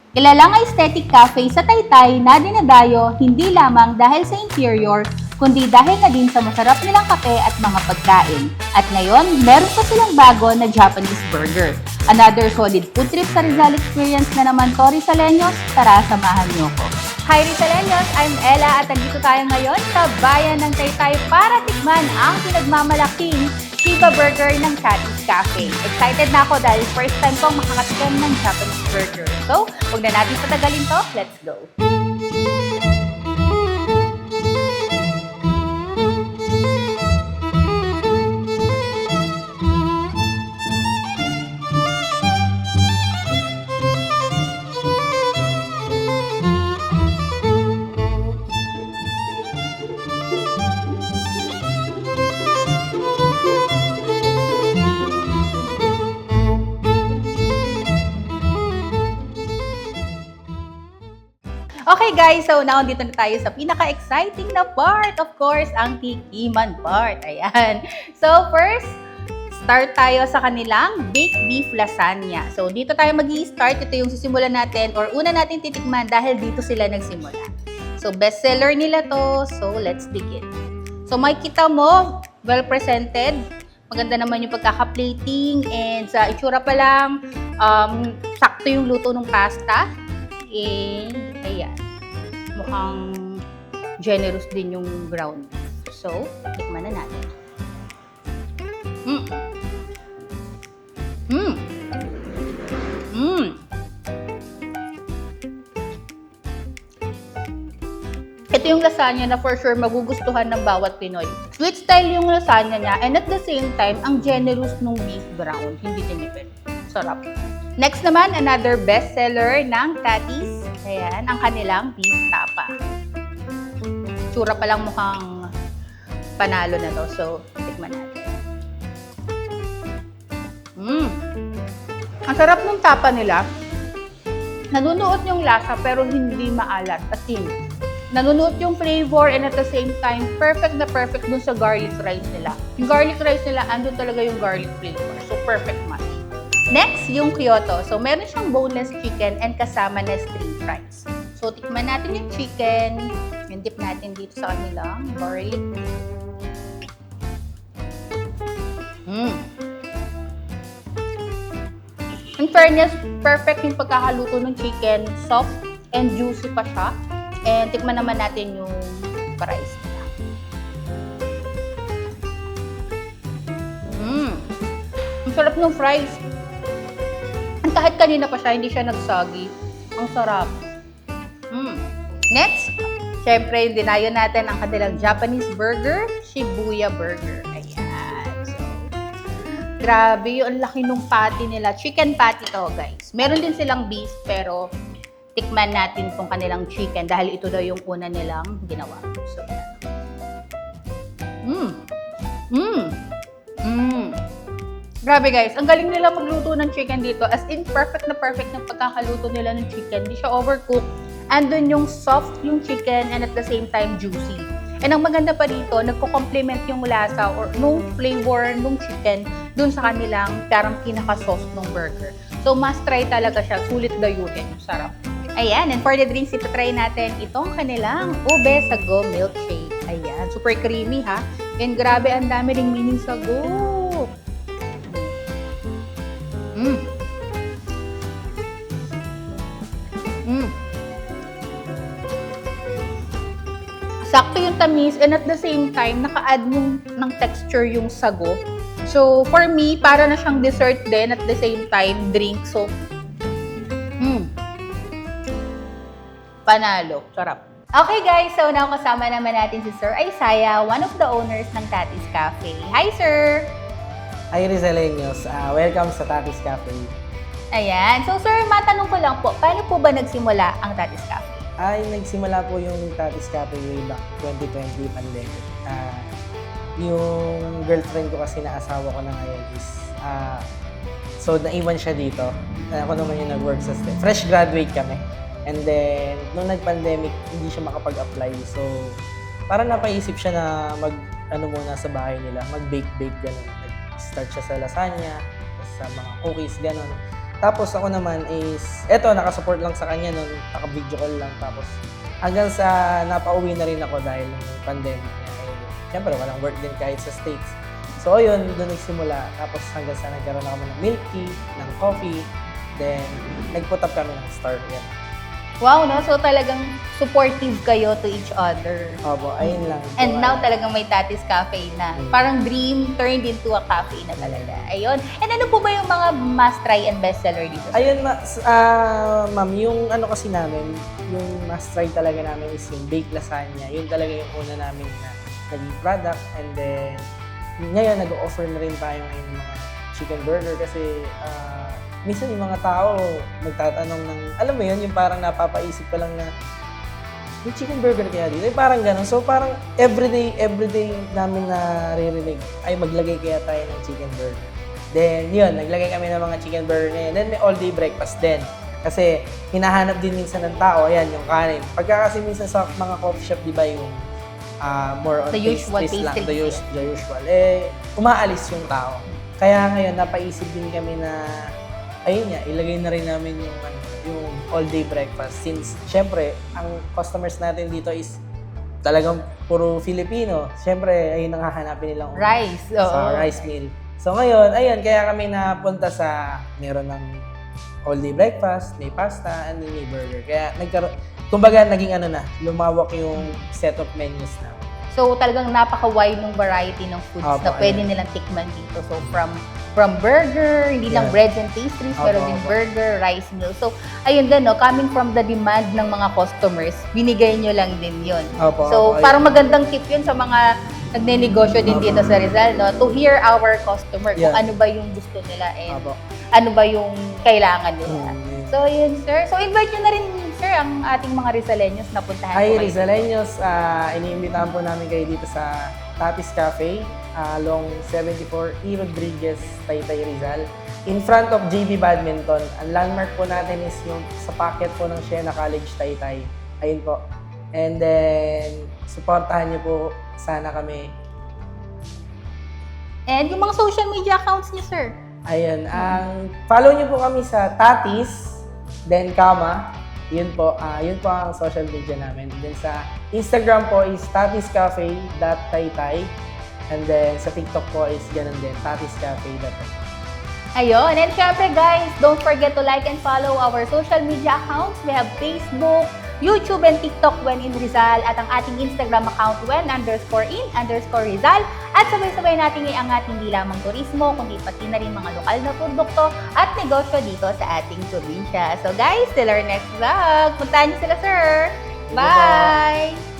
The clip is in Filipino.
Kilalang aesthetic cafe sa Taytay na dinadayo hindi lamang dahil sa interior, kundi dahil na din sa masarap nilang kape at mga pagkain. At ngayon, meron pa silang bago na Japanese burger. Another solid food trip sa Rizal Experience na naman to, Rizaleños. Tara, samahan niyo ko. Hi Rizaleños, I'm Ella at nandito tayo ngayon sa bayan ng Taytay para tikman ang pinagmamalaking Shiba Burger ng Tatis Cafe. Excited na ako dahil first time kong makakatikim ng Japanese burger. So, huwag na natin patagalin to, let's go! Okay guys, so now dito na tayo sa pinaka-exciting na part, of course, ang tikiman part. Ayan. So first, start tayo sa kanilang baked beef lasagna. So dito tayo mag-i-start. Ito yung sisimulan natin or una natin titikman dahil dito sila nagsimula. So bestseller nila to. So let's begin. So makikita mo, well presented. Maganda naman yung pagkaka-plating and sa itsura pa lang, sakto yung luto ng pasta. And ayan, mukhang generous din yung ground. So, tikman na natin. Ito yung lasagna na for sure magugustuhan ng bawat Pinoy. Sweet style yung lasagna niya and at the same time, ang generous nung beef brown. Hindi tinipid. Sarap. Next naman, another bestseller ng Tatis. Ayan, ang kanilang beef tapa. Tsura pa lang mukhang panalo na to. So, tikman natin. Ang sarap ng tapa nila. Nanunuot yung lasa pero hindi maalat. As in, nanunuot yung flavor and at the same time, perfect na perfect dun sa garlic rice nila. Yung garlic rice nila, andun talaga yung garlic flavor. So, perfect match. Next, yung Kyoto. So, meron siyang boneless chicken and kasama na string fries. So, tikman natin yung chicken. Yung dip natin dito sa kanilang garlic. In fairness, perfect yung pagkakaluto ng chicken. Soft and juicy pa siya. And tikman naman natin yung fries nila. Ang sarap ng fries. Kahit kanina pa siya, hindi siya nagsagi. Ang sarap. Next, syempre, dinayo natin ang kanilang Japanese burger, Shibuya Burger. Ayan. So, grabe, yung laki nung patty nila. Chicken patty to, guys. Meron din silang beef, pero tikman natin tong kanilang chicken dahil ito daw yung una nilang ginawa. So, grabe guys, ang galing nila magluto ng chicken dito. As in, perfect na perfect ng pagkakaluto nila ng chicken. Hindi siya overcooked. Andun yung soft yung chicken and at the same time juicy. And ang maganda pa dito, nagko-complement yung lasa or nung flavor nung chicken dun sa kanilang parang pinaka-sauce ng burger. So, must try talaga siya. Sulit dayuhin. Sarap. Ayan, and for the drinks, try natin itong kanilang ube sago milkshake. Ayan, super creamy ha. And grabe, ang dami ring meaning sago. Sakto yung tamis and at the same time, naka-add ng texture yung sago. So, for me, para na siyang dessert din at the same time, drink. So, panalo. Sarap. Okay guys, so now kasama naman natin si Sir Isaiah, one of the owners ng Tatis Cafe. Hi, Sir! Hi Rizaleños, welcome sa Tatis Cafe. Ayan. So, Sir, matanong ko lang po, paano po ba nagsimula ang Tatis Cafe? Nagsimula po yung Tatis Cafe way back 2020 pandemic. Yung girlfriend ko kasi na asawa ko na ngayon is, so naiwan siya dito. Ako naman yung nag-work sa STEM. Fresh graduate kami. And then, nung nag-pandemic, hindi siya makapag-apply. So, parang napaisip siya na muna sa bahay nila, mag-bake-bake, gano'n. Nag-start siya sa lasagna, sa mga cookies, gano'n. Tapos ako naman is, eto, nakasupport lang sa kanya nun, naka-video call lang. Tapos hanggang sa napauwi na rin ako dahil ng pandemic niya. Eh, syempre, walang work din kahit sa States. So, yun, doon nagsimula. Tapos hanggang sa nagkaroon ako ng milk tea, ng coffee. Then, nag-put up kami ng start. Yan. Wow, no? So talagang supportive kayo to each other. Opo, ayun lang. And So, now talagang may Tatis Cafe na. Parang dream turned into a cafe na talaga. Ayun. And ano po ba yung mga must try and bestseller dito? ayun, ma'am, yung ano kasi namin, yung must try talaga namin is yung baked lasagna. Yun talaga yung una namin na naging product. And then, ngayon, nag-offer na rin tayo ngayon ng mga chicken burger kasi minsan yung mga tao magtatanong ng, alam mo yun, yung parang napapaisip ka lang na, may chicken burger kaya dito? Parang ganun. So parang everyday namin naririnig, ay maglagay kaya tayo ng chicken burger. Then yun, naglagay kami ng mga chicken burger ngayon. Then may all-day breakfast din. Kasi hinahanap din minsan ng tao, ayan, yung kanin. Pagka kasi minsan sa mga coffee shop, di ba yung more on The usual pastries lang, the pastries. usual. Eh, umaalis yung tao. Kaya ngayon, napaisip din kami na ayun nga, ilagay na rin namin yung all-day breakfast since, syempre, ang customers natin dito is talagang puro Filipino. Syempre, ayun ang hahanapin nilang Rice. sa Oo. rice meal. So ngayon, ayun, kaya kami napunta sa meron ng all-day breakfast, may pasta, and then may burger. Kaya kumbaga, naging lumawak yung set of menus na. So talagang napaka-wide ng variety ng foods Opo, na pwede ayun. nilang tikman dito. So from burger, hindi lang Yeah. breads and pastries, pero Opo, din opo. burger, rice meal. So ayun din, no, coming from the demand ng mga customers, binigay nyo lang din yun. Opo, So opo, parang magandang tip yun sa mga nagnenegosyo din dito sa Rizal, no? To hear our customer kung Yeah. ano ba yung gusto nila and Opo. ano ba yung kailangan nila. Mm. So yun, sir. So invite nyo na rin, sir, ang ating mga Rizaleños na puntahan Hi, po kayo. Rizaleños. Iniimbitahan po namin kayo dito sa Tatis Cafe along 74 E. Rodriguez, Taytay, Rizal. In front of JB Badminton. Ang landmark po natin is yung sa packet po ng Siena College, Taytay. Ayun po. And then, supportahan niyo po sana kami. And yung mga social media accounts niyo, sir. Ayun. Follow niyo po kami sa Tatis, then Kama. Yun po ang social media namin. Then sa Instagram po is tatiscafe.taytay. And then sa TikTok po is ganun din, tatiscafe.taytay. Ayun. And syempre, guys, don't forget to like and follow our social media accounts. We have Facebook, YouTube, and TikTok when in Rizal. At ang ating Instagram account when_in_Rizal. At sabay-sabay natin iangat hindi lamang turismo, kundi pati na rin mga lokal na produkto at negosyo dito sa ating probinsya. So guys, till our next vlog. Puntahan niyo sila, sir. Sige po. Bye!